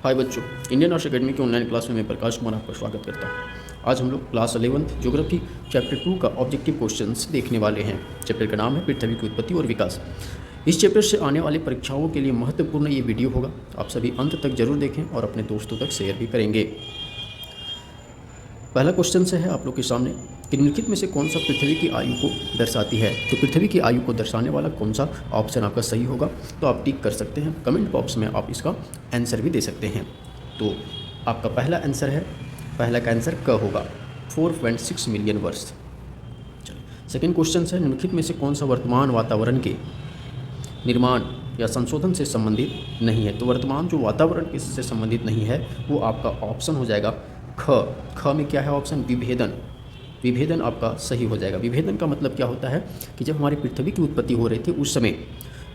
हाय बच्चों, Indian arts academy की online class में मैं प्रकाश कुमार आपका स्वागत करता हूँ। आज हम लोग क्लास 11th ज्योग्राफी चैप्टर 2 का ऑब्जेक्टिव क्वेश्चंस देखने वाले हैं। चैप्टर का नाम है पृथ्वी की उत्पत्ति और विकास। इस चैप्टर से आने वाली परीक्षाओं के लिए महत्वपूर्ण ये वीडियो होगा। आप सभी अंत तक जरूर देखें और अपने दोस्तों तक शेयर भी करेंगे। पहला क्वेश्चन से है आप लोग के सामने कि निम्नलिखित में से कौन सा पृथ्वी की आयु को दर्शाती है। तो पृथ्वी की आयु को दर्शाने वाला कौन सा ऑप्शन आपका सही होगा, तो आप टिक कर सकते हैं। कमेंट बॉक्स में आप इसका आंसर भी दे सकते हैं। तो आपका पहला आंसर है, पहला का आंसर क होगा 4.6 मिलियन वर्ष। चलिए सेकेंड क्वेश्चन है, निम्नलिखित में से कौन सा वर्तमान वातावरण के निर्माण या संशोधन से संबंधित नहीं है। तो वर्तमान जो वातावरण से संबंधित नहीं है वो आपका ऑप्शन हो जाएगा ख में क्या है ऑप्शन, विभेदन। विभेदन आपका सही हो जाएगा। विभेदन का मतलब क्या होता है कि जब हमारी पृथ्वी की उत्पत्ति हो रही थी उस समय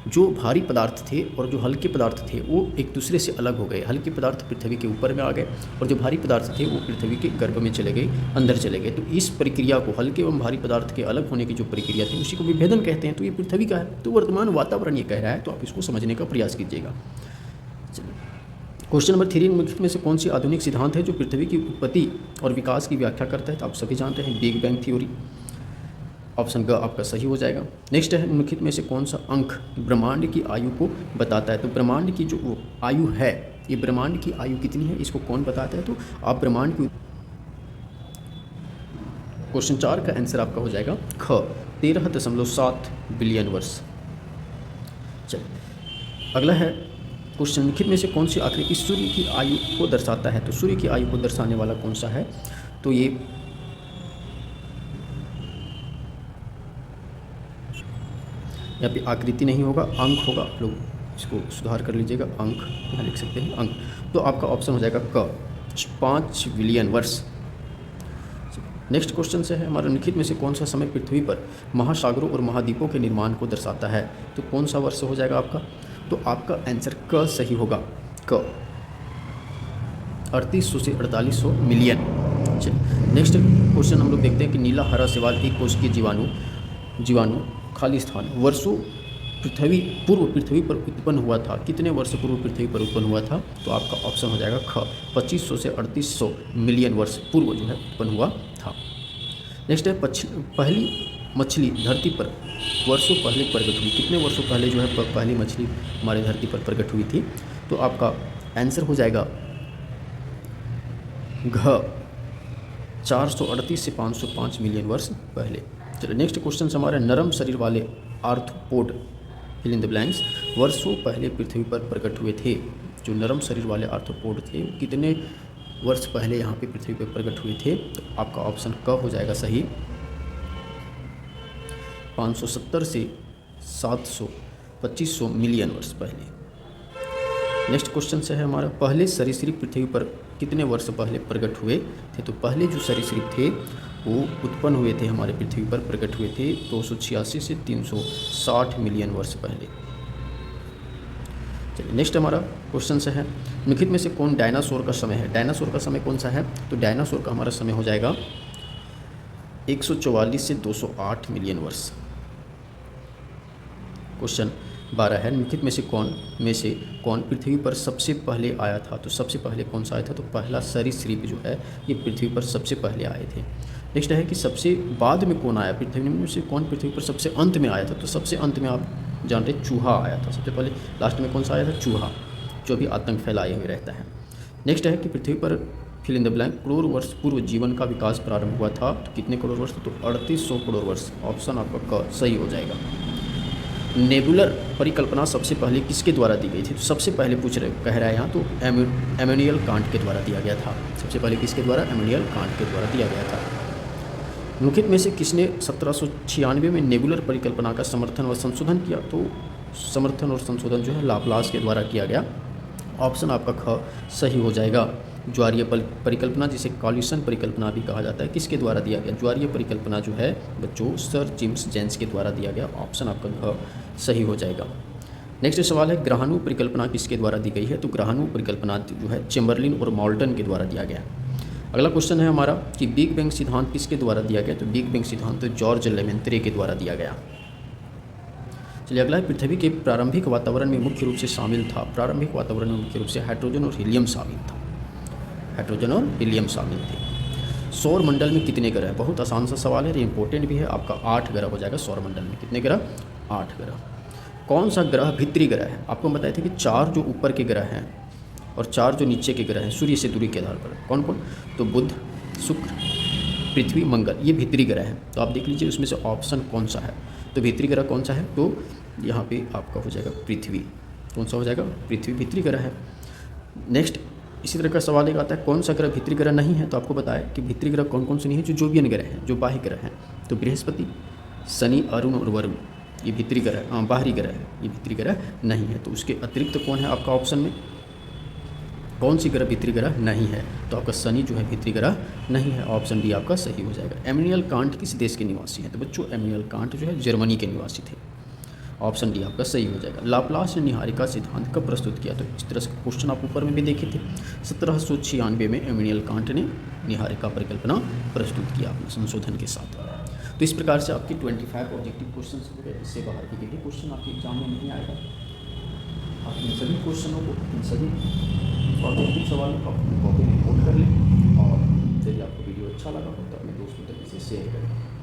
जो भारी पदार्थ थे और जो हल्के पदार्थ थे वो एक दूसरे से अलग हो गए। हल्के पदार्थ पृथ्वी के ऊपर में आ गए और जो भारी पदार्थ थे वो पृथ्वी के गर्भ में चले गए, अंदर चले गए। तो इस प्रक्रिया को, हल्के एवं भारी पदार्थ के अलग होने की जो प्रक्रिया थी उसी को विभेदन कहते हैं। तो ये पृथ्वी का है। तो वर्तमान वातावरण ये कह रहा है, तो आप इसको समझने का प्रयास कीजिएगा। क्वेश्चन नंबर 3, निम्नलिखित में से कौन सी आधुनिक सिद्धांत है जो पृथ्वी की उत्पत्ति और विकास की व्याख्या करता है। तो आप सभी जानते हैं बिग बैंग थ्योरी। ऑप्शन ग आपका सही हो जाएगा। नेक्स्ट है, निम्नलिखित में से कौन सा अंक ब्रह्मांड की आयु को बताता है। तो ब्रह्मांड की जो आयु है, ये ब्रह्मांड की आयु कितनी है इसको कौन बताता है। तो आप ब्रह्मांड की क्वेश्चन 4 का आंसर आपका हो जाएगा ख 13.7 बिलियन वर्ष। चलिए अगला है क्वेश्चन, निम्नलिखित में से कौन सी आकृति सूर्य की आयु को दर्शाता है। तो सूर्य की आयु को दर्शाने वाला कौन सा है। तो ये यहाँ पे आकृति नहीं होगा, अंक होगा। आप लोग इसको सुधार कर लीजिएगा, अंक यहाँ लिख सकते हैं अंक। तो आपका ऑप्शन हो जाएगा क 5 बिलियन वर्ष। नेक्स्ट क्वेश्चन से है हमारा, निम्नलिखित में से कौन सा समय पृथ्वी पर महासागरों और महाद्वीपों के निर्माण को दर्शाता है। तो कौन सा वर्ष हो जाएगा आपका। तो आपका आंसर क सही होगा, क 3800 से 4800 मिलियन। चलिए नेक्स्ट क्वेश्चन हम लोग देखते हैं कि नीला हरा सवाल एक कोशिकीय जीवाणु खाली स्थान वर्षों पूर्व पृथ्वी पर उत्पन्न हुआ था। कितने वर्ष पूर्व पृथ्वी पर उत्पन्न हुआ था। तो आपका ऑप्शन हो जाएगा ख 2500 से 3800 मिलियन वर्ष पूर्व जो है उत्पन्न हुआ था। नेक्स्ट है, पहली मछली धरती पर वर्षों पहले प्रकट हुई। कितने वर्षों पहले जो है पहली मछली हमारी धरती पर प्रकट हुई थी। तो आपका आंसर हो जाएगा घ 438 से 505 मिलियन वर्ष पहले। चलिए नेक्स्ट क्वेश्चन हमारे, नरम शरीर वाले arthropod fill in the blanks वर्षों पहले पृथ्वी पर प्रकट हुए थे। जो नरम शरीर वाले आर्थ्रोपोड थे कितने वर्ष पहले यहाँ पे पृथ्वी पर प्रकट हुए थे। तो आपका ऑप्शन क हो जाएगा सही, 570 से 700 2500 मिलियन वर्ष पहले। नेक्स्ट क्वेश्चन से है हमारा, पहले सरीसृप पृथ्वी पर कितने वर्ष पहले प्रकट हुए थे। तो पहले जो सरीसृप थे वो उत्पन्न हुए थे हमारे पृथ्वी पर प्रकट हुए थे 286 से 360 मिलियन वर्ष पहले। चलिए नेक्स्ट हमारा क्वेश्चन से है, निम्नलिखित में से कौन डायनासोर का समय है। डायनासोर का समय कौन सा है। तो डायनासोर का हमारा समय हो जाएगा 144 से 208 मिलियन वर्ष। क्वेश्चन 12 है, निम्नलिखित में से कौन पृथ्वी पर सबसे पहले आया था। तो सबसे पहले कौन सा आया था। तो पहला सरीसृप जो है ये पृथ्वी पर सबसे पहले आए थे। नेक्स्ट है कि सबसे बाद में कौन आया। पृथ्वी में से कौन पृथ्वी पर सबसे अंत में आया था। तो सबसे अंत में आप जान रहे चूहा आया था। सबसे पहले लास्ट में कौन सा आया था, चूहा, जो भी आतंक फैलाए हुए रहता है। नेक्स्ट है कि पृथ्वी पर fill in the blank crore वर्ष पूर्व जीवन का विकास प्रारंभ हुआ था। तो कितने करोड़ वर्ष। तो 3800 करोड़ वर्ष। ऑप्शन आपका क सही हो जाएगा। नेबुलर परिकल्पना सबसे पहले किसके द्वारा दी गई थी। तो सबसे पहले कह रहा है यहाँ, तो एमेनुएल कांट के द्वारा दिया गया था। सबसे पहले किसके द्वारा, एमेनुएल कांट के द्वारा दिया गया था। निम्नलिखित में से किसने 1796 में नेबुलर परिकल्पना का समर्थन व संशोधन किया। तो समर्थन और संशोधन जो है लाप्लास के द्वारा किया गया। ऑप्शन आपका ख सही हो जाएगा। ज्वारीय परिकल्पना, जिसे कॉल्यूशन परिकल्पना भी कहा जाता है, किसके द्वारा दिया गया। ज्वारीय परिकल्पना जो है बच्चों सर जेम्स जेन्स के द्वारा दिया गया। ऑप्शन आपका घ सही हो जाएगा। नेक्स्ट सवाल है, ग्रहाणु परिकल्पना किसके द्वारा दी गई है। तो ग्रहाणु परिकल्पना जो है चेम्बरलिन और मॉल्टन के द्वारा दिया गया। अगला क्वेश्चन है हमारा कि बिग बैंग सिद्धांत किसके द्वारा दिया गया। तो बिग बैंग सिद्धांत तो जॉर्ज लेमेंत्रे के द्वारा दिया गया। चलिए अगला है, पृथ्वी के प्रारंभिक वातावरण में मुख्य रूप से शामिल था। प्रारंभिक वातावरण में मुख्य रूप से हाइड्रोजन और हीलियम शामिल था। हाइड्रोजन और हीलियम शामिल थे। सौर मंडल में कितने ग्रह? बहुत आसान सा सवाल है, ये इंपॉर्टेंट भी है। आपका 8 ग्रह हो जाएगा सौर मंडल में। कितने ग्रह? 8 ग्रह। कौन सा ग्रह भित्री ग्रह है? आपको बताए थे कि 4 जो ऊपर के ग्रह हैं और 4 जो नीचे के ग्रह हैं सूर्य से दूरी के आधार पर। कौन कौन? तो बुध, शुक्र, पृथ्वी, मंगल, ये भित्री ग्रह हैं। तो आप देख लीजिए उसमें से ऑप्शन कौन सा है। तो भित्री ग्रह कौन सा है? तो यहाँ पे आपका हो जाएगा पृथ्वी। कौन सा हो जाएगा? पृथ्वी भित्री ग्रह है। नेक्स्ट इसी तरह का सवाल एक आता है, कौन सा ग्रह भित्री ग्रह नहीं है? तो आपको बताया कि भित्री ग्रह कौन कौन से नहीं है? जो जोवियन ग्रह हैं, जो बाह्य ग्रह हैं। तो बृहस्पति, शनि, अरुण और वरुण, ये भित्री ग्रह, बाहरी ग्रह है, ये भित्री ग्रह नहीं है। तो उसके अतिरिक्त कौन है आपका ऑप्शन में? कौन सी ग्रह भित्री ग्रह नहीं है? तो आपका शनि जो है भित्री ग्रह नहीं है। ऑप्शन डी आपका सही हो जाएगा। एमैनुएल कांट किस देश के निवासी हैं? तो बच्चों एमैनुएल कांट जो है जर्मनी के निवासी थे। ऑप्शन डी आपका सही हो जाएगा। लाप्लास ने निहारिका सिद्धांत कब प्रस्तुत किया? तो इस तरह से क्वेश्चन आप ऊपर में भी देखे थे। 1796 में एमैनुएल कांट ने निहारिका परिकल्पना प्रस्तुत किया अपने संशोधन के साथ। तो इस प्रकार से आपके 25 ऑब्जेक्टिव क्वेश्चन हो गए। इससे बाहर के भी क्वेश्चन आपके एग्जाम में नहीं आएगा। आप इन सभी क्वेश्चनों को, इन सभी ऑब्जेक्टिव सवालों को अपनी कॉपी में नोट कर लें और यदि आपको वीडियो अच्छा लगा हो तो अपने दोस्तों तक इसे शेयर करें।